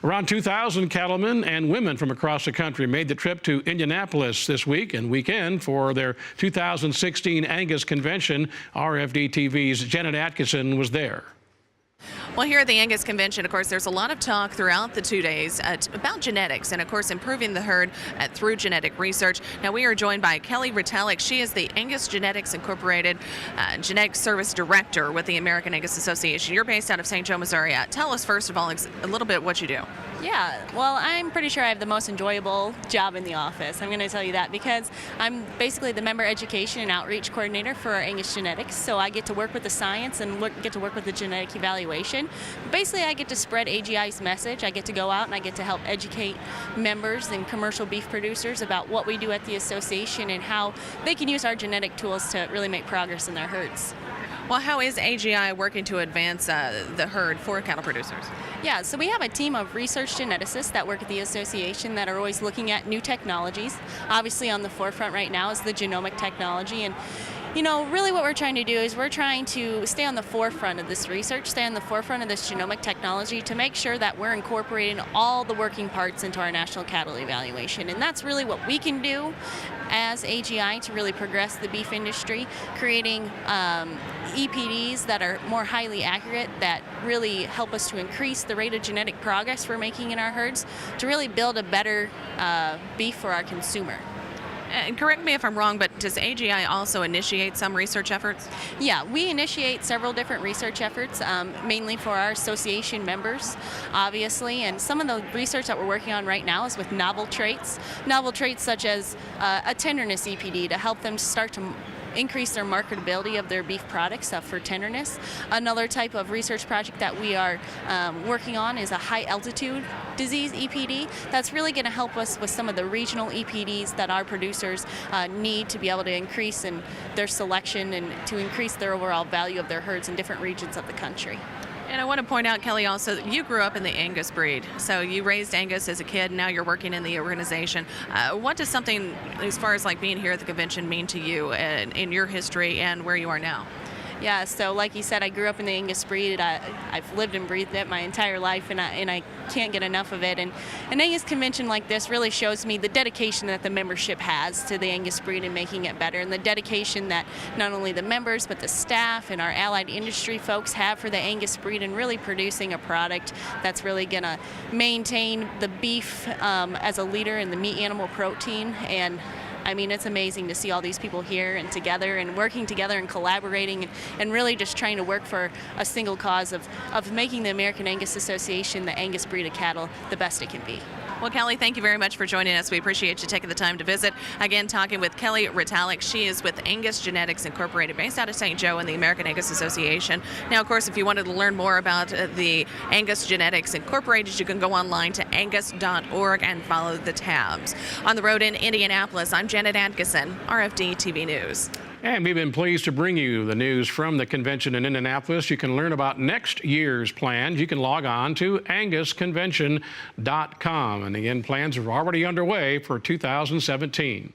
Around 2,000 cattlemen and women from across the country made the trip to Indianapolis this week and weekend for their 2016 Angus Convention. RFD-TV's Janet Adkison was there. Well, here at the Angus Convention, of course, there's a lot of talk throughout the 2 days about genetics and, of course, improving the herd through genetic research. Now, we are joined by Kelli Retallick. She is the Angus Genetics Incorporated Genetic Service Director with the American Angus Association. You're based out of St. Joe, Missouri. Tell us, first of all, a little bit what you do. Yeah, well, I'm pretty sure I have the most enjoyable job in the office. I'm going to tell you that because I'm basically the member education and outreach coordinator for Angus Genetics. So I get to work with the science and get to work with the genetic evaluation. Basically, I get to spread AGI's message. I get to go out and I get to help educate members and commercial beef producers about what we do at the association and how they can use our genetic tools to really make progress in their herds. Well, how is AGI working to advance the herd for cattle producers? Yeah, so we have a team of research geneticists that work at the association that are always looking at new technologies. Obviously on the forefront right now is the genomic technology, and you know, really what we're trying to do is we're trying to stay on the forefront of this research, stay on the forefront of this genomic technology to make sure that we're incorporating all the working parts into our national cattle evaluation. And that's really what we can do as AGI to really progress the beef industry, creating EPDs that are more highly accurate, that really help us to increase the rate of genetic progress we're making in our herds, to really build a better beef for our consumer. And correct me if I'm wrong, but does AGI also initiate some research efforts? Yeah, we initiate several different research efforts, mainly for our association members, obviously. And some of the research that we're working on right now is with novel traits such as a tenderness EPD to help them start to increase their marketability of their beef products for tenderness. Another type of research project that we are working on is a high altitude disease EPD that's really going to help us with some of the regional EPDs that our producers need to be able to increase in their selection and to increase their overall value of their herds in different regions of the country. And I want to point out, Kelli, also, you grew up in the Angus breed. So you raised Angus as a kid, and now you're working in the organization. What does something, as far as like being here at the convention, mean to you in your history and where you are now? Yeah, so like you said, I grew up in the Angus breed. I've lived and breathed it my entire life, and I can't get enough of it. And an Angus convention like this really shows me the dedication that the membership has to the Angus breed and making it better, and the dedication that not only the members but the staff and our allied industry folks have for the Angus breed and really producing a product that's really going to maintain the beef as a leader in the meat animal protein. And I mean, it's amazing to see all these people here and together and working together and collaborating and really just trying to work for a single cause of making the American Angus Association, the Angus breed of cattle, the best it can be. Well, Kelli, thank you very much for joining us. We appreciate you taking the time to visit. Again, talking with Kelli Retallick. She is with Angus Genetics Incorporated, based out of St. Joe and the American Angus Association. Now, of course, if you wanted to learn more about the Angus Genetics Incorporated, you can go online to angus.org and follow the tabs. On the road in Indianapolis, I'm Janet Adkison, RFD-TV News. And we've been pleased to bring you the news from the convention in Indianapolis. You can learn about next year's plans. You can log on to angusconvention.com. And again, plans are already underway for 2017.